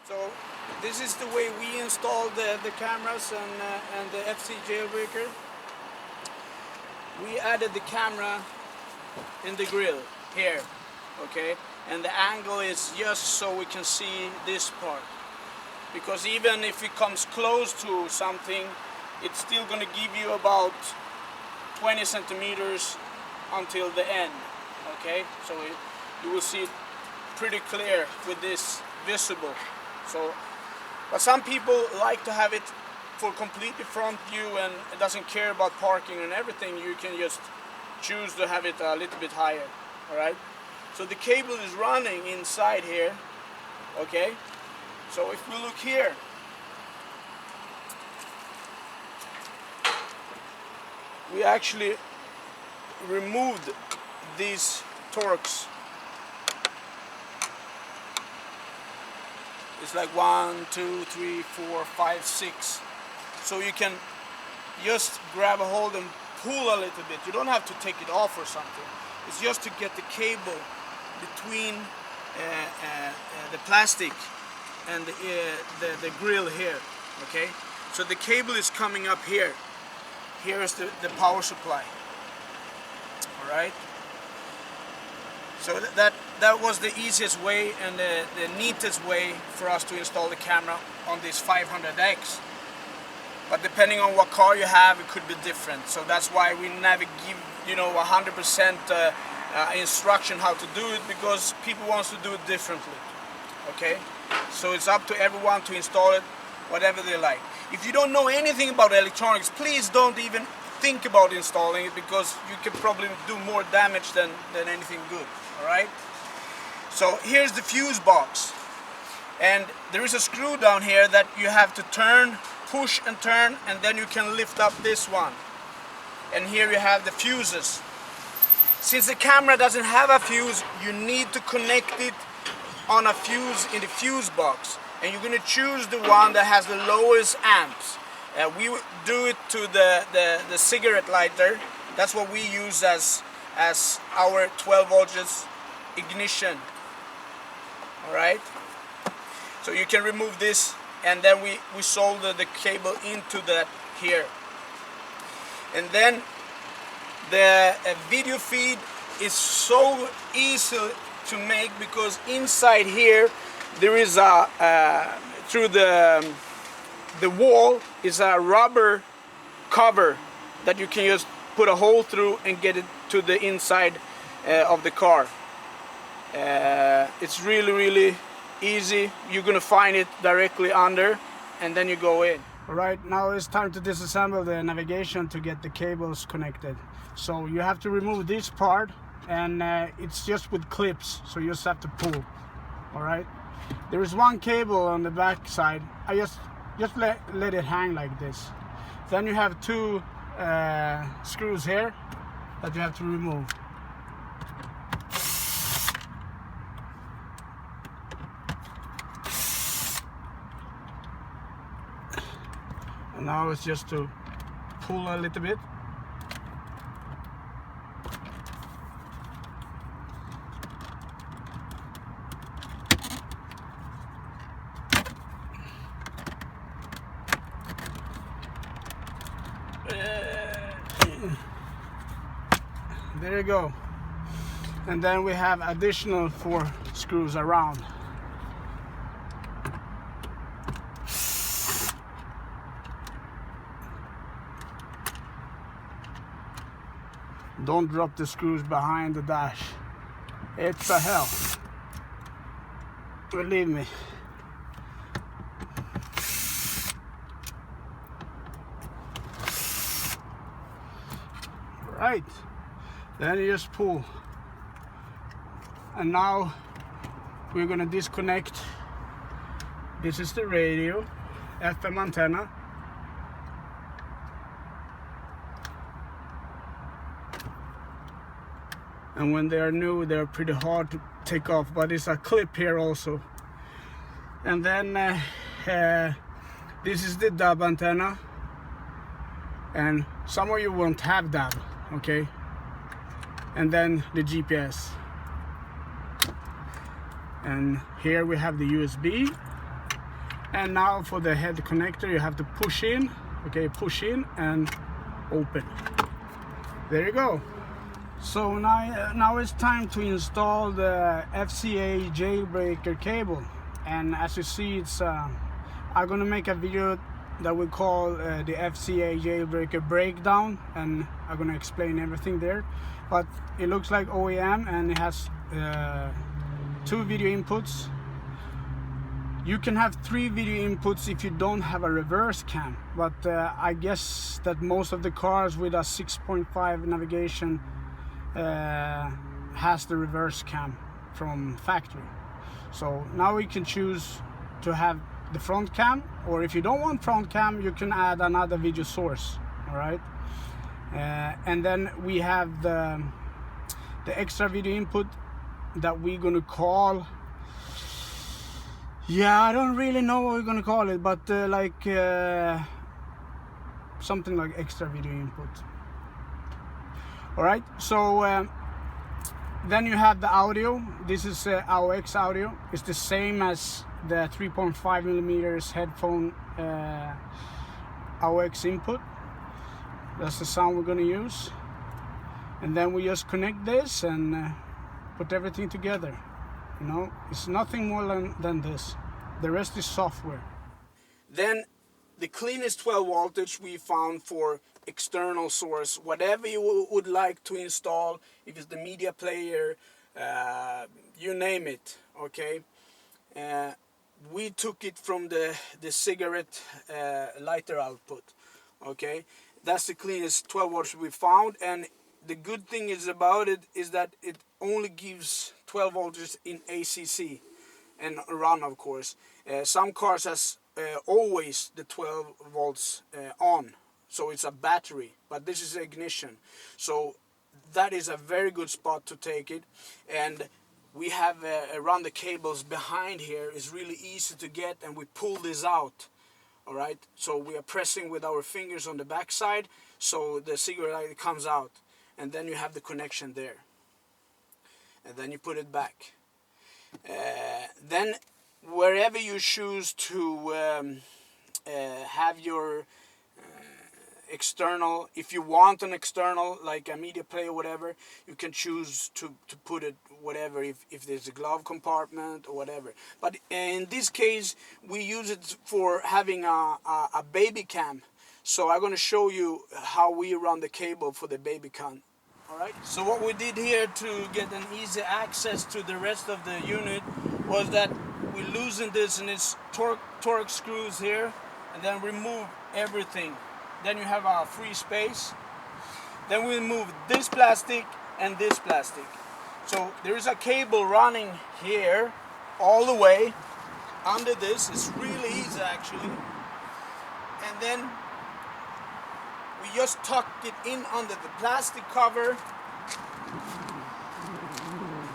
So this is the way we installed the cameras and the FCA Jailbreaker. We added the camera in the grill here, okay? And the angle is just so we can see this part. Because even if it comes close to something, it's still going to give you about 20 centimeters until the end, okay? So you will see it pretty clear with this visible. So, but some people like to have it for completely front view and it doesn't care about parking and everything. You can just choose to have it a little bit higher, all right? So the cable is running inside here, okay? So if we look here, we actually removed these torques. It's like 1, 2, 3, 4, 5, 6. So you can just grab a hold and pull a little bit. You don't have to take it off or something. It's just to get the cable between the plastic and the grill here, okay? So the cable is coming up here. Here is the power supply, all right? So that was the easiest way and the neatest way for us to install the camera on this 500X. But depending on what car you have, it could be different. So that's why we never give 100% instruction how to do it, because people want to do it differently, okay? So it's up to everyone to install it whatever they like. If you don't know anything about electronics, please don't even think about installing it, because you can probably do more damage than anything good, all right? So here's the fuse box, and there is a screw down here that you have to turn, push and turn, and then you can lift up this one. And here you have the fuses. Since the camera doesn't have a fuse, you need to connect it on a fuse in the fuse box, and you're going to choose the one that has the lowest amps. We do it to the cigarette lighter. That's what we use as our 12 volts ignition. All right. So you can remove this, and then we solder the cable into that here. And then the video feed is so easy to make, because inside here there is through the wall is a rubber cover that you can just put a hole through and get it to the inside of the car. It's really easy. You're gonna find it directly under, and then you go in. All right, now it's time to disassemble the navigation to get the cables connected. So you have to remove this part, and it's just with clips, so you just have to pull. All right, there is one cable on the back side. I just let it hang like this. Then you have two screws here that you have to remove. And now it's just to pull a little bit. There you go. And then we have additional 4 screws around. Don't drop the screws behind the dash. It's a hell. Believe me. Right. Then you just pull. And now we're gonna disconnect. This is the radio, FM antenna. And when they are new, they're pretty hard to take off, but it's a clip here also. And then this is the DAB antenna, and some of you won't have DAB, okay? And then the GPS. And here we have the USB, And now for the head connector, you have to push in, okay, push in and open. There you go. So now it's time to install the FCA Jailbreaker cable. And as you see, it's I'm gonna make a video that we call the FCA Jailbreaker breakdown, and I'm gonna explain everything there. But it looks like OEM, and it has 2 video inputs. You can have 3 video inputs if you don't have a reverse cam, but I guess that most of the cars with a 6.5 navigation has the reverse cam from factory. So now we can choose to have the front cam, or if you don't want front cam, you can add another video source. All right, and then we have the extra video input that we're gonna call, yeah, I don't really know what we're gonna call it, but something like extra video input. All right, so then you have the audio. This is AUX audio. It's the same as the 3.5 millimeters headphone AUX input. That's the sound we're gonna use. And then we just connect this and put everything together. You know, it's nothing more than this. The rest is software. Then the cleanest 12 voltage we found for external source, whatever you would like to install, if it's the media player, you name it, okay? We took it from the cigarette lighter output, okay? That's the cleanest 12 volts we found, and the good thing is about it is that it only gives 12 volts in ACC and run, of course. Some cars has always the 12 volts on, so it's a battery, but this is ignition. So that is a very good spot to take it. And we have around the cables behind here is really easy to get, and we pull this out. All right, so we are pressing with our fingers on the back side, so the cigarette lighter comes out, and then you have the connection there, and then you put it back. Then wherever you choose to have your external, if you want an external like a media player or whatever, you can choose to put it whatever, if there's a glove compartment or whatever. But in this case we use it for having a baby cam, so I'm going to show you how we run the cable for the baby cam. Alright, so what we did here to get an easy access to the rest of the unit was that we loosened this in its torque screws here, and then remove everything. Then you have a free space. Then we remove this plastic and this plastic. So there is a cable running here all the way under this. It's really easy actually. And then we just tucked it in under the plastic cover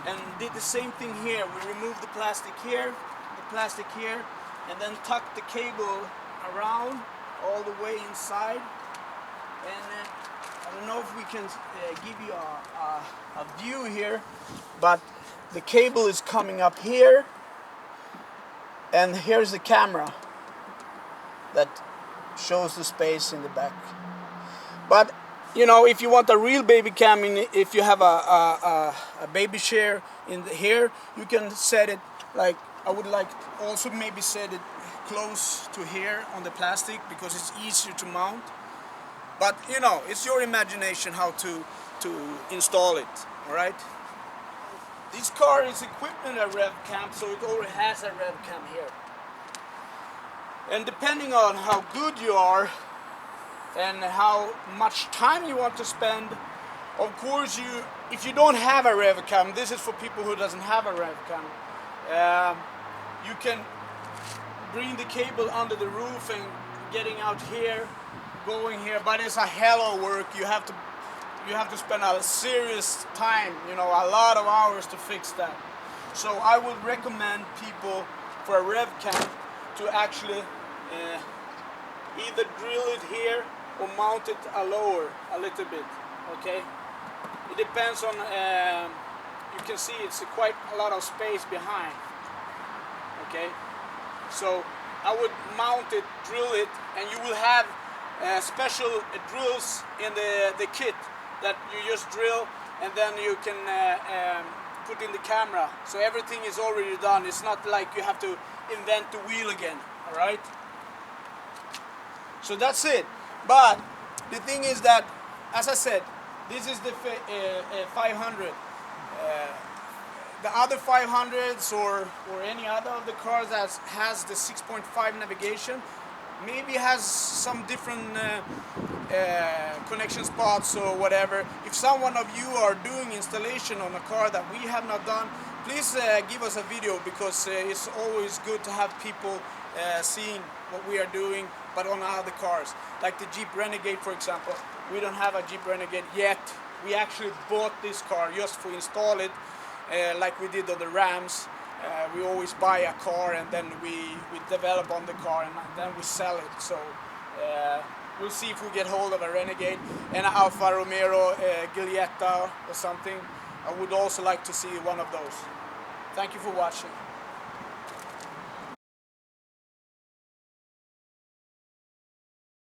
and did the same thing here. We removed the plastic here, and then tucked the cable around all the way inside. And I don't know if we can give you a view here, but the cable is coming up here, and here's the camera that shows the space in the back. But you know, if you want a real baby cam, if you have a baby chair in here, you can set it like, I would like also maybe set it close to here on the plastic, because it's easier to mount. But you know, it's your imagination how to install it. All right, this car is equipped with a rev cam, so it already has a rev cam here. And depending on how good you are and how much time you want to spend, of course, if you don't have a rev cam, this is for people who doesn't have a rev cam, you can bring the cable under the roof and getting out here, going here, but it's a hell of work. You have to spend a serious time, you know, a lot of hours to fix that. So I would recommend people for a rev cam to actually either drill it here or mount it lower a little bit, okay? It depends on, you can see it's quite a lot of space behind, okay? So I would mount it, drill it, and you will have special drills in the kit that you just drill, and then you can put in the camera. So everything is already done. It's not like you have to invent the wheel again. All right. So that's it. But the thing is that, as I said, this is the 500. The other 500s or any other of the cars that has the 6.5 navigation maybe has some different connection spots or whatever. If someone of you are doing installation on a car that we have not done, please give us a video, because it's always good to have people seeing what we are doing, but on other cars. Like the Jeep Renegade, for example. We don't have a Jeep Renegade yet. We actually bought this car just to install it, like we did on the Rams. We always buy a car and then we develop on the car and then we sell it. So we'll see if we get hold of a Renegade and an Alfa Romeo Giuletta or something. I would also like to see one of those. Thank you for watching.